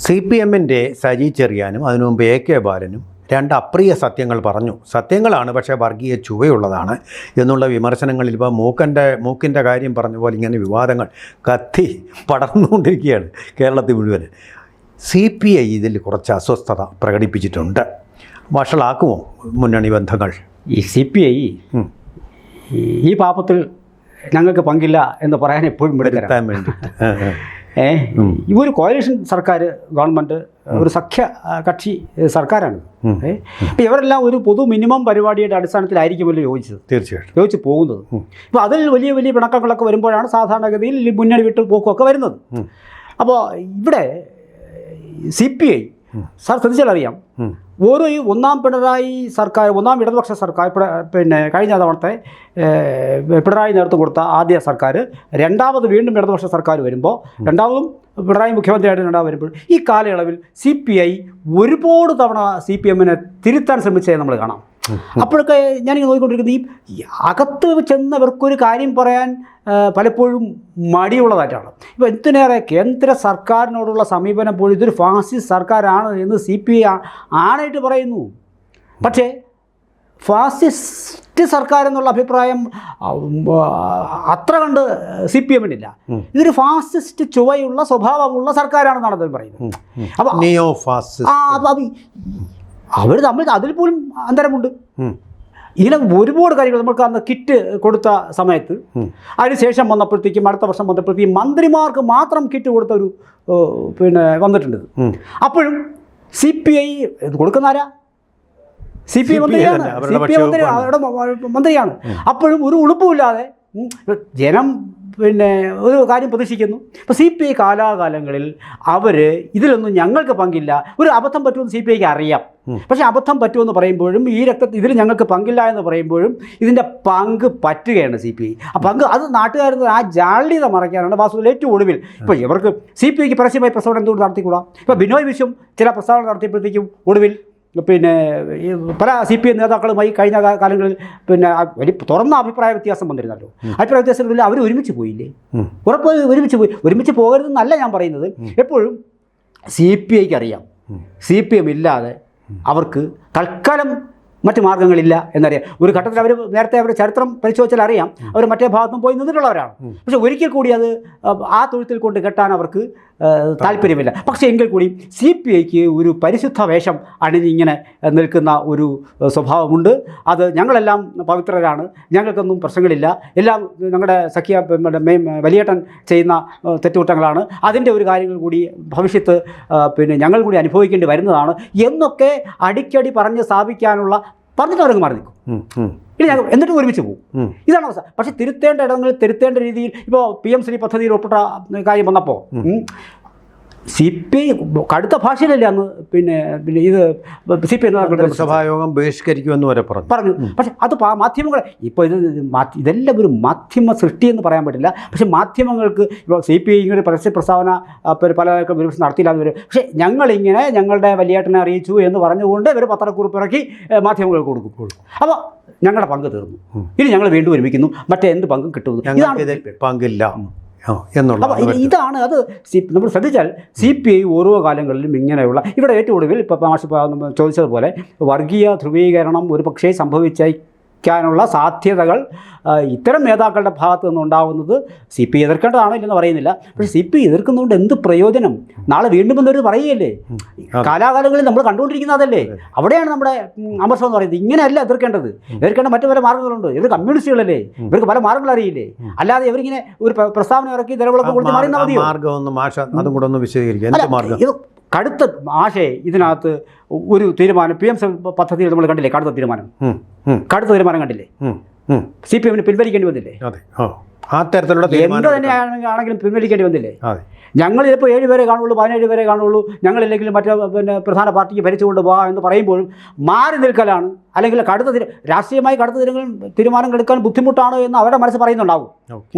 CPM-ന്റെ സജി ചെറിയാനും അതിനു മുമ്പ് AK ബാലനും രണ്ട് അപ്രിയ സത്യങ്ങൾ പറഞ്ഞു. സത്യങ്ങളാണ്, പക്ഷേ വർഗീയ ചുവയുള്ളതാണ് എന്നുള്ള വിമർശനങ്ങളിൽ ഇപ്പോൾ മൂക്കിൻ്റെ കാര്യം പറഞ്ഞ പോലെ ഇങ്ങനെ വിവാദങ്ങൾ കത്തി പടർന്നുകൊണ്ടിരിക്കുകയാണ് കേരളത്തിൽ മുഴുവൻ. CPI ഇതിൽ കുറച്ച് അസ്വസ്ഥത പ്രകടിപ്പിച്ചിട്ടുണ്ട്. വഷളാക്കുമോ മുന്നണി ബന്ധങ്ങൾ? ഈ CPI ഈ പാപത്തിൽ ഞങ്ങൾക്ക് പങ്കില്ല എന്ന് പറയാൻ എപ്പോഴും വരുത്താൻ വേണ്ടിയിട്ട് ഇവർ കോalition സർക്കാർ, ഗവൺമെൻറ് ഒരു സഖ്യ കക്ഷി സർക്കാരാണ്. ഇപ്പം ഇവരെല്ലാം ഒരു പൊതു മിനിമം പരിപാടിയുടെ അടിസ്ഥാനത്തിലായിരിക്കുമല്ലോ തീർച്ചയായിട്ടും യോജിച്ച് പോകുന്നത്. ഇപ്പോൾ അതിൽ വലിയ വലിയ പിണക്കങ്ങളൊക്കെ വരുമ്പോഴാണ് സാധാരണഗതിയിൽ മുന്നണി വിട്ട് പോക്കുമൊക്കെ വരുന്നത്. അപ്പോൾ ഇവിടെ CPI സാർ ശ്രദ്ധിച്ചാലറിയാം, ഓരോ ഈ ഒന്നാം പിണറായി സർക്കാർ, ഒന്നാം ഇടതുപക്ഷ സർക്കാർ, പിന്നെ കഴിഞ്ഞ തവണത്തെ പിണറായി നേതൃത്വം കൊടുത്ത ആദ്യ സർക്കാർ, രണ്ടാമത് വീണ്ടും ഇടതുപക്ഷ സർക്കാർ വരുമ്പോൾ, രണ്ടാമതും പിണറായി മുഖ്യമന്ത്രിയായിട്ട് രണ്ടാമത് വരുമ്പോൾ, ഈ കാലയളവിൽ CPI ഒരുപാട് തവണ CPM-നെ തിരുത്താൻ ശ്രമിച്ചത് നമ്മൾ കാണാം. അപ്പോഴൊക്കെ ഞാനിങ്ങനെ നോക്കിക്കൊണ്ടിരിക്കുന്നത് ഈ അകത്ത് ചെന്നവർക്കൊരു കാര്യം പറയാൻ പലപ്പോഴും മടിയുള്ളതായിട്ടാണ്. ഇപ്പോൾ എന്തിനേറെ കേന്ദ്ര സർക്കാരിനോടുള്ള സമീപനം പോലും ഇതൊരു ഫാസിസ്റ്റ് സർക്കാരാണ് എന്ന് CPI ആണായിട്ട് പറയുന്നു. പക്ഷേ ഫാസിസ്റ്റ് സർക്കാർ എന്നുള്ള അഭിപ്രായം അത്ര കണ്ട് CPM-നില്ല. ഇതൊരു ഫാസിസ്റ്റ് ചുവയുള്ള സ്വഭാവമുള്ള സർക്കാരാണെന്നാണ് അദ്ദേഹം പറയുന്നത്. അപ്പോൾ അവർ തമ്മിൽ അതിൽ പോലും അന്തരമുണ്ട്. ഇങ്ങനെ ഒരുപാട് കാര്യങ്ങൾ നമുക്ക് അന്ന് കിറ്റ് കൊടുത്ത സമയത്ത്, അതിനുശേഷം വന്നപ്പോഴത്തേക്കും അടുത്ത വർഷം വന്നപ്പോഴത്തേക്കും മന്ത്രിമാർക്ക് മാത്രം കിറ്റ് കൊടുത്തൊരു വന്നിട്ടുണ്ട്. അപ്പോഴും CPI കൊടുക്കുന്ന ആരാ? CPI മന്ത്രിയാണ്, അവരുടെ മന്ത്രിയാണ്. അപ്പോഴും ഒരു ഉളുപ്പുമില്ലാതെ ജനം ഒരു കാര്യം പ്രതീക്ഷിക്കുന്നു. ഇപ്പോൾ CPI കാലാകാലങ്ങളിൽ അവർ ഇതിലൊന്നും ഞങ്ങൾക്ക് പങ്കില്ല, ഒരു അബദ്ധം പറ്റുമെന്ന് CPIക്ക് അറിയാം. പക്ഷേ അബദ്ധം പറ്റുമെന്ന് പറയുമ്പോഴും ഇതിൽ ഞങ്ങൾക്ക് പങ്കില്ല എന്ന് പറയുമ്പോഴും ഇതിൻ്റെ പങ്ക് പറ്റുകയാണ് CPI. ആ പങ്ക് അത് നാട്ടുകാരുടെ ആ ജാള്യത മറയ്ക്കാനാണ് വാസ്തുവിൽ ഏറ്റവും ഒടുവിൽ ഇപ്പോൾ ഇവർക്ക് CPIക്ക് പരസ്യമായി പ്രസ്താവന എന്തുകൊണ്ട് നടത്തിക്കൂടാ? ഇപ്പോൾ ബിനോയ് വിശ്വം ചില പ്രസ്താവന നടത്തിയപ്പോഴത്തേക്കും ഒടുവിൽ പല CPI നേതാക്കളുമായി കഴിഞ്ഞ കാലങ്ങളിൽ വലിയ തുറന്ന അഭിപ്രായ വ്യത്യാസം വന്നിരുന്നല്ലോ. അഭിപ്രായ വ്യത്യാസത്തിൽ അവർ ഒരുമിച്ച് പോയില്ലേ? ഉറപ്പ് ഒരുമിച്ച് പോകരുതെന്നല്ല ഞാൻ പറയുന്നത്. എപ്പോഴും CPIക്ക് അറിയാം CPM ഇല്ലാതെ അവർക്ക് തൽക്കാലം മറ്റ് മാർഗ്ഗങ്ങളില്ല എന്നറിയാം. ഒരു ഘട്ടത്തിൽ നേരത്തെ അവരുടെ ചരിത്രം പരിശോധിച്ചാൽ അറിയാം, അവർ മറ്റേ ഭാഗത്തും പോയി നിന്നിട്ടുള്ളവരാണ്. പക്ഷെ ഒരിക്കൽ കൂടി അത് ആ തൊഴുത്തിൽ കൊണ്ട് കെട്ടാൻ അവർക്ക് താല്പര്യമില്ല. പക്ഷേ എങ്കിൽ കൂടി CPIക്ക് ഒരു പരിശുദ്ധ വേഷം അണിഞ്ഞിങ്ങനെ നിൽക്കുന്ന ഒരു സ്വഭാവമുണ്ട്. അത് ഞങ്ങളെല്ലാം പവിത്രരാണ്, ഞങ്ങൾക്കൊന്നും പ്രശ്നങ്ങളില്ല, എല്ലാം ഞങ്ങളുടെ സഖ്യ വലിയേട്ടൻ ചെയ്യുന്ന തെറ്റുകുറ്റങ്ങളാണ്, അതിൻ്റെ ഒരു കാര്യങ്ങൾ കൂടി ഭവിഷ്യത്ത് ഞങ്ങൾ കൂടി അനുഭവിക്കേണ്ടി വരുന്നതാണ് എന്നൊക്കെ അടിക്കടി പറഞ്ഞ് സ്ഥാപിക്കാനുള്ള പറഞ്ഞിട്ട് അവരങ്ങ് മാറി നിൽക്കും. ഇനി ഞങ്ങൾ എന്നിട്ട് ഒരുമിച്ച് പോകും. ഇതാണ് അവസ്ഥ. പക്ഷേ തിരുത്തേണ്ട ഇടങ്ങളിൽ തിരുത്തേണ്ട രീതിയിൽ ഇപ്പോൾ PM ശ്രീ പദ്ധതിയിൽ ഒപ്പിട്ട കാര്യം വന്നപ്പോൾ CPI കടുത്ത ഭാഷയിലല്ലേ അന്ന് ഇത് CPI സഭായോഗം ബഹിഷ്കരിക്കുമെന്ന് വരെ പറഞ്ഞു. പക്ഷെ അത് മാധ്യമങ്ങൾ ഇപ്പോൾ ഇതെല്ലാം ഒരു മാധ്യമ സൃഷ്ടി എന്ന് പറയാൻ പറ്റില്ല. പക്ഷേ മാധ്യമങ്ങൾക്ക് ഇപ്പോൾ CPI ഇങ്ങനെ പരസ്യ പ്രസ്താവന പല നടത്തിയില്ലാന്ന് വരും. പക്ഷേ ഞങ്ങളിങ്ങനെ ഞങ്ങളുടെ വലിയേട്ടനെ അറിയിച്ചു എന്ന് പറഞ്ഞുകൊണ്ട് ഇവർ പത്രക്കുറിപ്പ് ഇറക്കി മാധ്യമങ്ങൾക്ക് കൊടുക്കും. അപ്പോൾ ഞങ്ങളുടെ പങ്ക് തീർന്നു, ഇനി ഞങ്ങൾ വീണ്ടും ഒരുമിക്കുന്നു, മറ്റേ എന്ത് പങ്കും കിട്ടുന്നു, പങ്കില്ല എന്നുള്ള. ഇതാണ് അത്. നമ്മൾ ശ്രദ്ധിച്ചാൽ CPI ഓരോ കാലങ്ങളിലും ഇങ്ങനെയുള്ള ഇവിടെ ഏറ്റവും ഒടുവിൽ ഇപ്പോൾ ചോദിച്ചതുപോലെ വർഗീയ ധ്രുവീകരണം ഒരു പക്ഷേ സംഭവിക്കാനുള്ള സാധ്യതകൾ ഇത്തരം നേതാക്കളുടെ ഭാഗത്തു നിന്നുണ്ടാകുന്നത് CPI എതിർക്കേണ്ടതാണോ ഇല്ലെന്ന് പറയുന്നില്ല. പക്ഷേ CPI എതിർക്കുന്നതുകൊണ്ട് എന്ത് പ്രയോജനം? നാളെ വീണ്ടും എന്നൊരു പറയുകയല്ലേ. കാലാകാലങ്ങളിൽ നമ്മൾ കണ്ടുകൊണ്ടിരിക്കുന്ന അതല്ലേ. അവിടെയാണ് നമ്മുടെ അമർഷം എന്ന് പറയുന്നത്. ഇങ്ങനെയല്ല എതിർക്കേണ്ടത്. എതിർക്കേണ്ട മറ്റു പല മാർഗ്ഗങ്ങളുണ്ട്. ഇവർ കമ്മ്യൂണിസ്റ്റുകളല്ലേ, ഇവർക്ക് പല മാർഗ്ഗങ്ങൾ അറിയില്ലേ. അല്ലാതെ ഇവരിങ്ങനെ ഒരു പ്രസ്താവന ഇറക്കി നിലവിളക്ക് കൊടുത്ത് മാറുന്ന മതിയോ? അതും കൂടെ ഒന്ന് വിശദീകരിക്കുക. ഇത് കടുത്ത ആശയെ ഇതിനകത്ത് ഒരു തീരുമാനം PM പദ്ധതിയിൽ നമ്മൾ കണ്ടില്ലേ? കടുത്ത തീരുമാനം കണ്ടില്ലേ? CPM-ന് പിൻവലിക്കേണ്ടി വന്നില്ലേ? ആ തരത്തിലുള്ള എന്ത് തന്നെയാണെങ്കിലും പിൻവലിക്കേണ്ടി വന്നില്ലേ? ഞങ്ങൾ ചിലപ്പോൾ 7 പേരെ കാണുള്ളൂ, 17 പേരെ കാണുള്ളൂ, ഞങ്ങളില്ലെങ്കിലും മറ്റേ പ്രധാന പാർട്ടിക്ക് ഭരിച്ചുകൊണ്ട് പോകാം എന്ന് പറയുമ്പോഴും മാറി നിൽക്കലാണ്. അല്ലെങ്കിൽ രാഷ്ട്രീയമായി കടുത്ത തീരുമാനങ്ങൾ എടുക്കാൻ ബുദ്ധിമുട്ടാണ് എന്ന് അവരുടെ മനസ്സ് പറയുന്നുണ്ടാവും.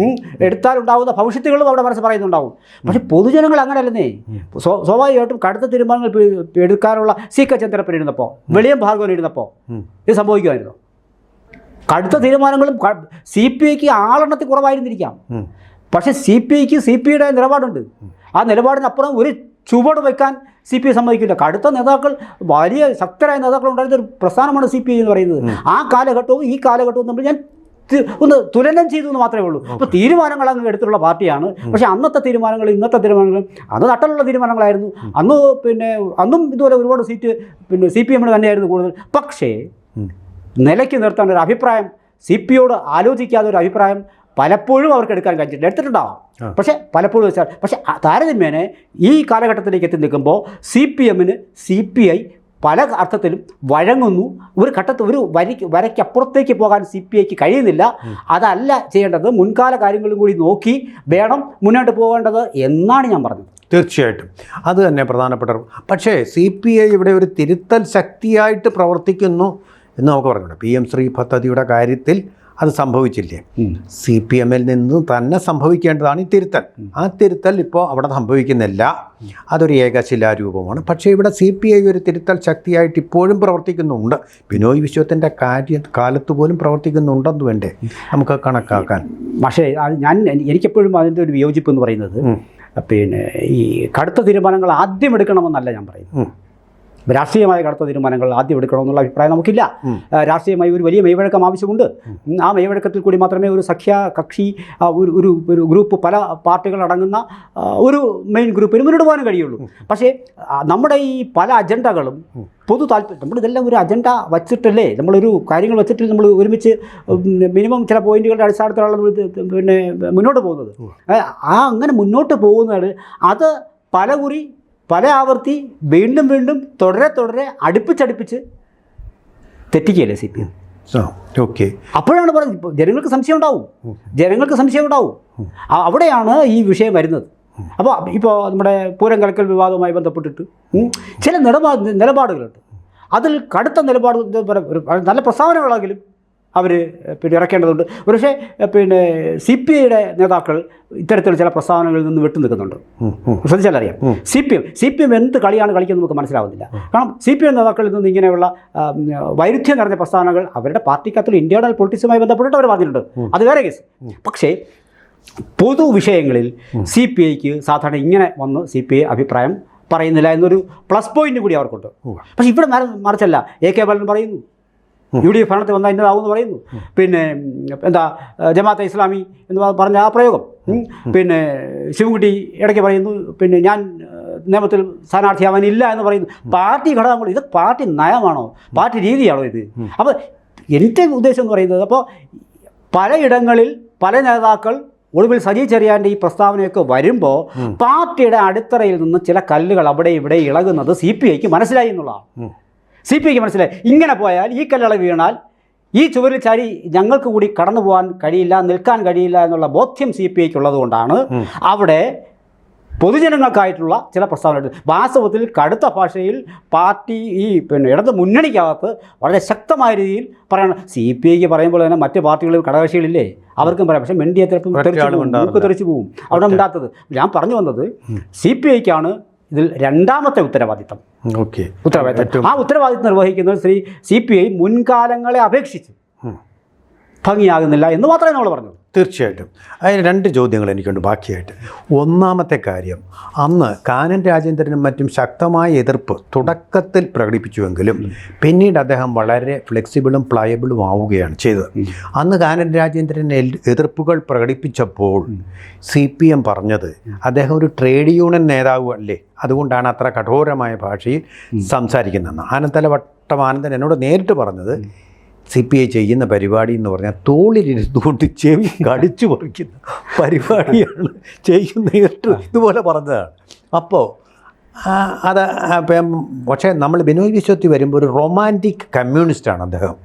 എടുത്താലുണ്ടാകുന്ന ഭവിഷ്യത്തുകളും അവരുടെ മനസ്സ് പറയുന്നുണ്ടാവും. പക്ഷേ പൊതുജനങ്ങൾ അങ്ങനെയല്ലെന്നേ. സ്വാഭാവികമായിട്ടും കടുത്ത തീരുമാനങ്ങൾ എടുക്കാനുള്ള CK ചന്ദ്രപ്പൻ ഇരുന്നപ്പോൾ, വെളിയം ഭാർഗവൻ ഇരുന്നപ്പോൾ ഇത് സംഭവിക്കുമായിരുന്നു. കടുത്ത തീരുമാനങ്ങളും CPIക്ക് ആളെണ്ണത്തിൽ കുറവായിരുന്നിരിക്കാം. പക്ഷേ CPIക്ക് CPIയുടെ നിലപാടുണ്ട്. ആ നിലപാടിനപ്പുറം ഒരു ചുവട് വയ്ക്കാൻ CPI സമ്മതിക്കില്ല. കടുത്ത നേതാക്കൾ, വലിയ ശക്തരായ നേതാക്കൾ ഉണ്ടായിരുന്ന ഒരു പ്രസ്ഥാനമാണ് CPI എന്ന് പറയുന്നത്. ആ കാലഘട്ടവും ഈ കാലഘട്ടവും തമ്മിൽ ഞാൻ ഒന്ന് തുലനം ചെയ്തു എന്ന് മാത്രമേ ഉള്ളൂ. അപ്പോൾ തീരുമാനങ്ങൾ അങ്ങ് എടുത്തിട്ടുള്ള പാർട്ടിയാണ്. പക്ഷേ അന്നത്തെ തീരുമാനങ്ങൾ ഇന്നത്തെ തീരുമാനങ്ങളും അന്ന് നട്ടലുള്ള തീരുമാനങ്ങളായിരുന്നു. അന്നും ഇതുപോലെ ഒരുപാട് സീറ്റ് CPM തന്നെയായിരുന്നു കൂടുതൽ. പക്ഷേ നിലയ്ക്ക് നിർത്താൻ ഒരു അഭിപ്രായം, CPIയോട് ആലോചിക്കാതെ ഒരു അഭിപ്രായം പലപ്പോഴും അവർക്ക് എടുക്കാൻ കഴിഞ്ഞിട്ടില്ല. എടുത്തിട്ടുണ്ടാവാം, പക്ഷേ പലപ്പോഴും വെച്ചാൽ, പക്ഷേ താരതമ്യേന ഈ കാലഘട്ടത്തിലേക്ക് എത്തി നിൽക്കുമ്പോൾ CPMന് CPI പല അർത്ഥത്തിലും വഴങ്ങുന്നു. ഒരു ഘട്ടത്തിൽ ഒരു വരയ്ക്കപ്പുറത്തേക്ക് പോകാൻ CPIക്ക് കഴിയുന്നില്ല. അതല്ല ചെയ്യേണ്ടത്, മുൻകാല കാര്യങ്ങളും കൂടി നോക്കി വേണം മുന്നോട്ട് പോകേണ്ടത് എന്നാണ് ഞാൻ പറഞ്ഞത്. തീർച്ചയായിട്ടും അത് തന്നെ പ്രധാനപ്പെട്ട. പക്ഷേ CPI ഇവിടെ ഒരു തിരുത്തൽ ശക്തിയായിട്ട് പ്രവർത്തിക്കുന്നു എന്ന് നമുക്ക് പറഞ്ഞിട്ടുണ്ട്. PM ശ്രീ പദ്ധതിയുടെ കാര്യത്തിൽ അത് സംഭവിച്ചില്ലേ? CPMൽ നിന്ന് തന്നെ സംഭവിക്കേണ്ടതാണ് ഈ തിരുത്തൽ. ആ തിരുത്തൽ ഇപ്പോൾ അവിടെ സംഭവിക്കുന്നില്ല. അതൊരു ഏകശിലാരൂപമാണ്. പക്ഷേ ഇവിടെ CPI ഒരു തിരുത്തൽ ശക്തിയായിട്ട് ഇപ്പോഴും പ്രവർത്തിക്കുന്നുണ്ട്. ബിനോയ് വിശ്വത്തിൻ്റെ കാലത്ത് പോലും പ്രവർത്തിക്കുന്നുണ്ടെന്ന് വേണ്ടേ നമുക്ക് കണക്കാക്കാൻ? പക്ഷേ എനിക്കെപ്പോഴും അതിൻ്റെ ഒരു വിയോജിപ്പ് എന്ന് പറയുന്നത്, ഈ കടുത്ത തീരുമാനങ്ങൾ ആദ്യം എടുക്കണമെന്നല്ല ഞാൻ പറയുന്നത്. രാഷ്ട്രീയമായ കടുത്ത തീരുമാനങ്ങൾ ആദ്യം എടുക്കണമെന്നുള്ള അഭിപ്രായം നമുക്കില്ല. രാഷ്ട്രീയമായി ഒരു വലിയ മെയ്വഴക്കം ആവശ്യമുണ്ട്. ആ മെയ്വഴക്കത്തിൽ കൂടി മാത്രമേ ഒരു കക്ഷി ഒരു ഗ്രൂപ്പ്, പല പാർട്ടികൾ അടങ്ങുന്ന ഒരു മെയിൻ ഗ്രൂപ്പിന് മുന്നോട്ട് പോകാൻ കഴിയുള്ളൂ. പക്ഷേ നമ്മുടെ ഈ പല അജണ്ടകളും പൊതു താല്പര്യം, നമ്മളിതെല്ലാം ഒരു അജണ്ട വച്ചിട്ടല്ലേ, നമ്മളൊരു കാര്യങ്ങൾ വെച്ചിട്ട് നമ്മൾ ഒരുമിച്ച് മിനിമം ചില പോയിന്റുകളുടെ അടിസ്ഥാനത്തിലുള്ള മുന്നോട്ട് പോകുന്നത്. അങ്ങനെ മുന്നോട്ട് പോകുന്നത് അത് പല ആവർത്തി വീണ്ടും തുടരെ അടുപ്പിച്ച് തെറ്റിക്കുകയല്ലേ CPM. ഓക്കെ, അപ്പോഴാണ് പറയുന്നത് ജനങ്ങൾക്ക് സംശയം ഉണ്ടാവും. അവിടെയാണ് ഈ വിഷയം വരുന്നത്. അപ്പോൾ ഇപ്പോൾ നമ്മുടെ പൂരം കലക്കൽ വിവാദവുമായി ബന്ധപ്പെട്ടിട്ട് ചില നിലപാടുകളുണ്ട്. അതിൽ കടുത്ത നിലപാട്, നല്ല പ്രസ്താവനകളാണെങ്കിലും അവർ ഇറക്കേണ്ടതുണ്ട്. പക്ഷേ CPIയുടെ നേതാക്കൾ ഇത്തരത്തിൽ ചില പ്രസ്താവനകളിൽ നിന്ന് വിട്ടു നിൽക്കുന്നുണ്ട്. ശ്രദ്ധിച്ചാലറിയാം. CPM എന്ത് കളിയാണ് കളിക്കുന്നത് നമുക്ക് മനസ്സിലാവുന്നില്ല. കാരണം CPM നേതാക്കളിൽ നിന്ന് ഇങ്ങനെയുള്ള വൈരുദ്ധ്യം നിറഞ്ഞ പ്രസ്താവനകൾ അവരുടെ പാർട്ടിക്കകത്തുള്ള ഇന്റേണൽ പൊളിറ്റിക്സുമായി ബന്ധപ്പെട്ടിട്ട് അവർ പറഞ്ഞിട്ടുണ്ട്. അത് വേറെ കേസ്. പക്ഷേ പൊതു വിഷയങ്ങളിൽ CPIക്ക് സാധാരണ ഇങ്ങനെ വന്ന് CPI അഭിപ്രായം പറയുന്നില്ല എന്നൊരു പ്ലസ് പോയിന്റ് കൂടി അവർക്കുണ്ട്. പക്ഷേ ഇവിടെ മറിച്ചല്ല. AK ബാലൻ പറയുന്നു, UDF ഭരണത്തിൽ വന്നാൽ ഇന്നതാവുമെന്ന് പറയുന്നു. ജമാഅത്തെ ഇസ്ലാമി എന്ന് പറഞ്ഞ ആ പ്രയോഗം. ശിവൻകുട്ടി ഇടയ്ക്ക് പറയുന്നു, ഞാൻ നിയമത്തിൽ സ്ഥാനാർത്ഥിയാവാനില്ല എന്ന് പറയുന്നു. പാർട്ടി ഘടകങ്ങൾ, ഇത് പാർട്ടി നയമാണോ, പാർട്ടി രീതിയാണോ ഇത്? അപ്പോൾ എൻ്റെ ഉദ്ദേശം എന്ന് പറയുന്നത്, അപ്പോൾ പലയിടങ്ങളിൽ പല നേതാക്കൾ ഒടുവിൽ സജി ചെറിയാൻ്റെ ഈ പ്രസ്താവനയൊക്കെ വരുമ്പോൾ പാർട്ടിയുടെ അടിത്തറയിൽ നിന്ന് ചില കല്ലുകൾ അവിടെ ഇവിടെ ഇളകുന്നത് CPIക്ക് മനസ്സിലായി എന്നുള്ളതാണ്. CPIക്ക് മനസ്സിലായി, ഇങ്ങനെ പോയാൽ ഈ കല്ലുകൾ വീണാൽ ഈ ചുവരിൽ ചാരി ഞങ്ങൾക്ക് കൂടി കടന്നു പോകാൻ കഴിയില്ല, നിൽക്കാൻ കഴിയില്ല എന്നുള്ള ബോധ്യം CPIക്ക് ഉള്ളതുകൊണ്ടാണ് അവിടെ പൊതുജനങ്ങൾക്കായിട്ടുള്ള ചില പ്രസ്താവനകൾ. വാസ്തവത്തിൽ കടുത്ത ഭാഷയിൽ പാർട്ടി ഈ ഇടത് മുന്നണിക്കകത്ത് വളരെ ശക്തമായ രീതിയിൽ പറയണം. CPIക്ക് പറയുമ്പോൾ തന്നെ മറ്റ് പാർട്ടികളിൽ ഘടകകക്ഷികളില്ലേ, അവർക്കും പറയാം. പക്ഷേ മെൻഡിയെ ചിലപ്പോൾ തെറിച്ചു പോവും. അവിടെ ഉണ്ടാത്തത് ഞാൻ പറഞ്ഞു വന്നത്, CPIക്കാണ് ഇതിൽ രണ്ടാമത്തെ ഉത്തരവാദിത്തം. ആ ഉത്തരവാദിത്തം നിർവഹിക്കുന്നത് CPI മുൻകാലങ്ങളെ അപേക്ഷിച്ച് ഭംഗിയാകുന്നില്ല എന്ന് മാത്രമേ നമ്മൾ പറഞ്ഞു. തീർച്ചയായിട്ടും. അതിന് 2 ചോദ്യങ്ങൾ എനിക്കുണ്ട് ബാക്കിയായിട്ട്. ഒന്നാമത്തെ കാര്യം, അന്ന് കാനൻ രാജേന്ദ്രനും മറ്റും ശക്തമായ എതിർപ്പ് തുടക്കത്തിൽ പ്രകടിപ്പിച്ചുവെങ്കിലും പിന്നീട് അദ്ദേഹം വളരെ ഫ്ലെക്സിബിളും പ്ലയബിളും ആവുകയാണ് ചെയ്തത്. അന്ന് കാനൻ രാജേന്ദ്രൻ എതിർപ്പുകൾ പ്രകടിപ്പിച്ചപ്പോൾ CPM പറഞ്ഞത് അദ്ദേഹം ഒരു ട്രേഡ് യൂണിയൻ നേതാവ് അല്ലേ, അതുകൊണ്ടാണ് അത്ര കഠോരമായ ഭാഷയിൽ സംസാരിക്കുന്നതെന്ന്. ആനന്ദൻ എന്നോട് നേരിട്ട് പറഞ്ഞത്, CPI ചെയ്യുന്ന പരിപാടി എന്ന് പറഞ്ഞാൽ തോളിലിരുന്നുകൊണ്ട് ചെവി കടിച്ചു പറിക്കുന്ന പരിപാടിയാണ് ചെയ്യുന്നത് ഇതുപോലെ പറഞ്ഞതാണ്. അപ്പോൾ അത് പക്ഷേ നമ്മൾ ബിനോയ് വിശ്വത്തിൽ വരുമ്പോൾ ഒരു റൊമാൻറ്റിക് കമ്മ്യൂണിസ്റ്റാണ് അദ്ദേഹം.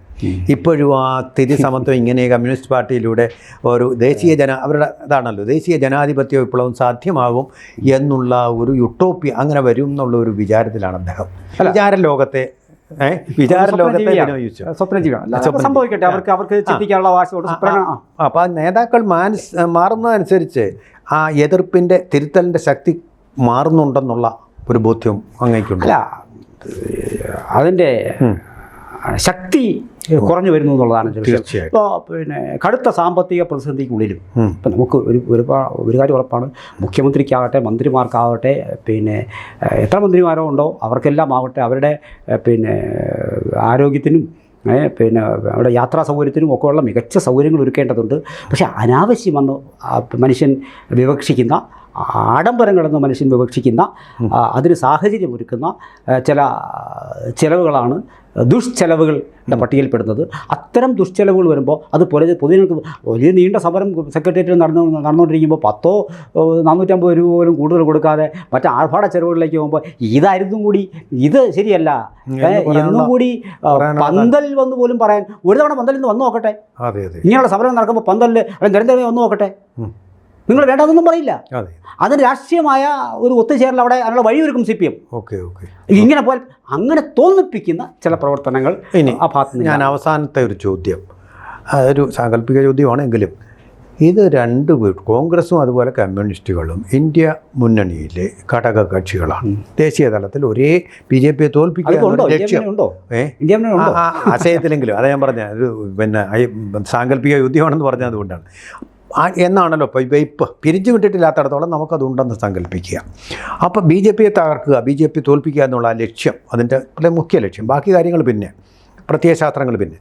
ഇപ്പോഴും ആ സ്ഥിതി സമത്വം ഇങ്ങനെ കമ്മ്യൂണിസ്റ്റ് പാർട്ടിയിലൂടെ ഒരു അവരുടെ ഇതാണല്ലോ, ദേശീയ ജനാധിപത്യ വിപ്ലവം സാധ്യമാകും എന്നുള്ള ഒരു യുട്ടോപ്യ അങ്ങനെ വരും എന്നുള്ള ഒരു വിചാരത്തിലാണ് അദ്ദേഹം. വിചാരലോകത്തെ സംഭവിക്കട്ടെ, അവർക്ക് ചിന്തിക്കാനുള്ള വാശിയോട്. അപ്പോൾ ആ നേതാക്കൾ മാറുന്നതനുസരിച്ച് ആ എതിർപ്പിൻ്റെ തിരുത്തലിൻ്റെ ശക്തി മാറുന്നുണ്ടെന്നുള്ള ഒരു ബോധ്യം അങ്ങേക്കുണ്ട്. അല്ല, അതിൻ്റെ ശക്തി കുറഞ്ഞു വരുന്നു എന്നുള്ളതാണ് വിഷയം. തീർച്ചയായും. ഇപ്പോൾ പിന്നെ കടുത്ത സാമ്പത്തിക പ്രതിസന്ധിക്കുള്ളിലും ഇപ്പം നമുക്ക് ഒരു കാര്യം ഉറപ്പാണ്, മുഖ്യമന്ത്രിക്കാകട്ടെ മന്ത്രിമാർക്കാകട്ടെ പിന്നെ എത്ര മന്ത്രിമാരോ ഉണ്ടോ അവർക്കെല്ലാം ആവട്ടെ അവരുടെ പിന്നെ ആരോഗ്യത്തിനും പിന്നെ അവിടെ യാത്രാ സൗകര്യത്തിനും ഒക്കെ ഉള്ള മികച്ച സൗകര്യങ്ങൾ ഒരുക്കേണ്ടതുണ്ട്. പക്ഷേ അനാവശ്യം വന്ന് മനുഷ്യൻ വിവക്ഷിക്കുന്ന ആഡംബരങ്ങളെന്ന് മനുഷ്യൻ വിവക്ഷിക്കുന്ന അതിന് സാഹചര്യം ഒരുക്കുന്ന ചില ചിലവുകളാണ് ദുഷ്ചെലവുകളുടെ പട്ടികയിൽപ്പെടുന്നത്. അത്തരം ദുഷ്ചെലവുകൾ വരുമ്പോൾ അത് പൊതുജനങ്ങൾക്ക് വലിയ നീണ്ട സമരം സെക്രട്ടേറിയറ്റിൽ നടന്നുകൊണ്ടിരിക്കുമ്പോൾ 450 രൂപ പോലും കൂടുതൽ കൊടുക്കാതെ മറ്റ് ആർഭാട ചെലവുകളിലേക്ക് പോകുമ്പോൾ ഇതായിരുന്നു കൂടി ഇത് ശരിയല്ല എന്നും കൂടി പന്തലിൽ വന്ന് പോലും പറയാൻ ഒരു തവണ പന്തലിൽ നിന്ന് വന്നു നോക്കട്ടെ. ഇങ്ങനെയുള്ള സമരം നടക്കുമ്പോൾ പന്തലിൽ അല്ലെങ്കിൽ നരേന്ദ്രമോദി വന്നു നോക്കട്ടെ, നിങ്ങൾ വേണ്ടതൊന്നും പറയില്ല. അതിന് രാഷ്ട്രീയമായ ഒരു ഒത്തുചേരൽ അവിടെ അതിനുള്ള വഴിയൊരുക്കും CPM. ഇങ്ങനെ പോലെ അങ്ങനെ തോന്നിപ്പിക്കുന്ന ചില പ്രവർത്തനങ്ങൾ ആ ഭാഗത്ത്. ഞാൻ അവസാനത്തെ ഒരു ചോദ്യം, അതൊരു സാങ്കല്പിക ചോദ്യമാണെങ്കിലും ഇത് രണ്ട് കോൺഗ്രസും അതുപോലെ കമ്മ്യൂണിസ്റ്റുകളും ഇന്ത്യ മുന്നണിയിലെ ഘടക കക്ഷികളാണ്. ദേശീയ തലത്തിൽ ഒരേ BJPയെ തോൽപ്പിക്കുക ലക്ഷ്യം ആശയത്തിലെങ്കിലും അതാ ഞാൻ പറഞ്ഞ ഒരു പിന്നെ സാങ്കല്പിക യുദ്ധമാണെന്ന് പറഞ്ഞതുകൊണ്ടാണ്. എന്നാണല്ലോ ഇപ്പോൾ പിരിഞ്ഞു വിട്ടിട്ടില്ലാത്തടത്തോളം നമുക്കതുണ്ടെന്ന് സങ്കല്പിക്കുക. അപ്പോൾ BJPയെ തകർക്കുക, BJP തോൽപ്പിക്കുക എന്നുള്ള ആ ലക്ഷ്യം അതിൻ്റെ മുഖ്യ ലക്ഷ്യം. ബാക്കി കാര്യങ്ങൾ പിന്നെ പ്രത്യയശാസ്ത്രങ്ങൾ പിന്നെ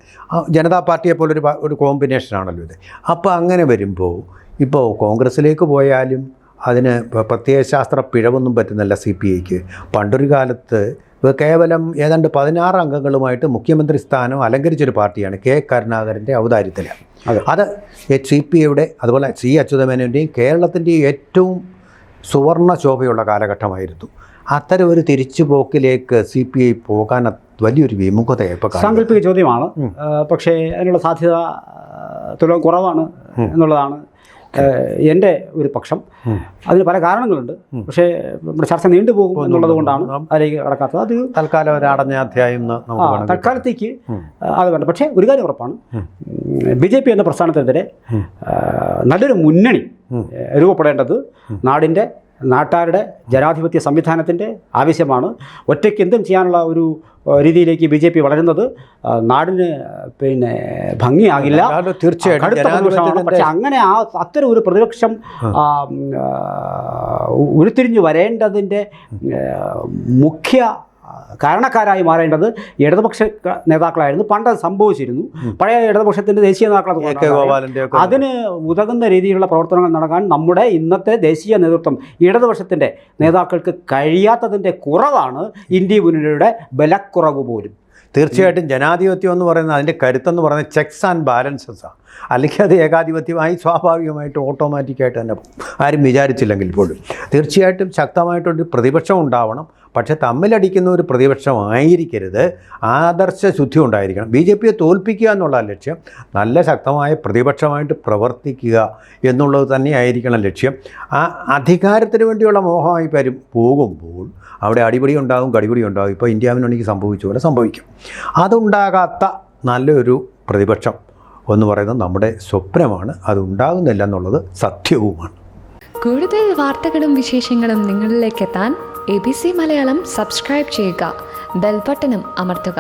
ജനതാ പാർട്ടിയെ പോലൊരു കോമ്പിനേഷനാണല്ലോ ഇത്. അപ്പോൾ അങ്ങനെ വരുമ്പോൾ ഇപ്പോൾ കോൺഗ്രസ്സിലേക്ക് പോയാലും അതിന് പ്രത്യയശാസ്ത്ര പിഴവൊന്നും പറ്റുന്നില്ല CPIക്ക്. പണ്ടൊരു കാലത്ത് കേവലം ഏതാണ്ട് 16 അംഗങ്ങളുമായിട്ട് മുഖ്യമന്ത്രി സ്ഥാനം അലങ്കരിച്ചൊരു പാർട്ടിയാണ് K. കരുണാകരൻ്റെ ഔദാര്യത്തിൽ. അത് CPIയുടെ അതുപോലെ C. അച്യുതമേനോൻ്റെയും കേരളത്തിൻ്റെയും ഏറ്റവും സുവർണ ശോഭയുള്ള കാലഘട്ടമായിരുന്നു. അത്തരം ഒരു തിരിച്ചുപോക്കിലേക്ക് CPI പോകാൻ വലിയൊരു വിമുഖതയായി സാങ്കല്പിക ചോദ്യമാണ്. പക്ഷേ അതിനുള്ള സാധ്യത തുലം കുറവാണ് എന്നുള്ളതാണ് എൻ്റെ ഒരു പക്ഷം. അതിന് പല കാരണങ്ങളുണ്ട്. പക്ഷേ നമ്മുടെ ചർച്ച നീണ്ടുപോകും എന്നുള്ളത് കൊണ്ടാണ് അതിലേക്ക് കടക്കാത്തത്. അത് തൽക്കാലം ഒരു അടഞ്ഞ അധ്യായം തൽക്കാലത്തേക്ക് അത് വേണ്ട. പക്ഷേ ഒരു കാര്യം ഉറപ്പാണ്, BJP എന്ന പ്രസ്ഥാനത്തിനെതിരെ നല്ലൊരു മുന്നണി രൂപപ്പെടേണ്ടത് നാട്ടാരുടെ ജനാധിപത്യ സംവിധാനത്തിൻ്റെ ആവശ്യമാണ്. ഒറ്റയ്ക്ക് എന്തും ചെയ്യാനുള്ള ഒരു രീതിയിലേക്ക് BJP വളരുന്നത് നാടിന് പിന്നെ ഭംഗിയാകില്ല. തീർച്ചയായിട്ടും. പക്ഷെ അങ്ങനെ അത്തരം ഒരു പ്രതിപക്ഷം ഉരുത്തിരിഞ്ഞു വരേണ്ടതിൻ്റെ മുഖ്യ കാരണക്കാരായി മാറേണ്ടത് ഇടതുപക്ഷ നേതാക്കളായിരുന്നു. പണ്ട് അത് സംഭവിച്ചിരുന്നു. പഴയ ഇടതുപക്ഷത്തിൻ്റെ ദേശീയ നേതാക്കളെ അതിന് ഉതകുന്ന രീതിയിലുള്ള പ്രവർത്തനങ്ങൾ നടക്കാൻ നമ്മുടെ ഇന്നത്തെ ദേശീയ നേതൃത്വം ഇടതുപക്ഷത്തിൻ്റെ നേതാക്കൾക്ക് കഴിയാത്തതിൻ്റെ കുറവാണ് ഇന്ത്യ മുന്നണിയുടെ ബലക്കുറവ് പോലും. തീർച്ചയായിട്ടും ജനാധിപത്യം എന്ന് പറയുന്നത് അതിൻ്റെ കരുത്തെന്ന് പറയുന്നത് ചെക്സ് ആൻഡ് ബാലൻസസാണ്. അല്ലെങ്കിൽ അത് ഏകാധിപത്യമായി സ്വാഭാവികമായിട്ട് ഓട്ടോമാറ്റിക്കായിട്ട് തന്നെ ആരും വിചാരിച്ചില്ലെങ്കിൽ പോലും തീർച്ചയായിട്ടും ശക്തമായിട്ടൊരു പ്രതിപക്ഷം ഉണ്ടാവണം. പക്ഷേ തമ്മിലടിക്കുന്ന ഒരു പ്രതിപക്ഷമായിരിക്കരുത്, ആദർശ ശുദ്ധി ഉണ്ടായിരിക്കണം. BJPയെ തോൽപ്പിക്കുക എന്നുള്ള ലക്ഷ്യം, നല്ല ശക്തമായ പ്രതിപക്ഷമായിട്ട് പ്രവർത്തിക്കുക എന്നുള്ളത് തന്നെയായിരിക്കണം ലക്ഷ്യം. ആ അധികാരത്തിന് വേണ്ടിയുള്ള മോഹമായി പോകുമ്പോൾ അവിടെ അടിപിടി ഉണ്ടാകും, കടിപിടി ഉണ്ടാകും. ഇപ്പോൾ ഇന്ത്യ മുന്നണിക്ക് സംഭവിച്ച പോലെ സംഭവിക്കും. അതുണ്ടാകാത്ത നല്ലൊരു പ്രതിപക്ഷം എന്ന് പറയുന്നത് നമ്മുടെ സ്വപ്നമാണ്. അതുണ്ടാകുന്നില്ല എന്നുള്ളത് സത്യവുമാണ്. കൂടുതൽ വാർത്തകളും വിശേഷങ്ങളും നിങ്ങളിലേക്ക് എത്താൻ ABC മലയാളം സബ്സ്ക്രൈബ് ചെയ്യുക, ബെൽ ബട്ടണും അമർത്തുക.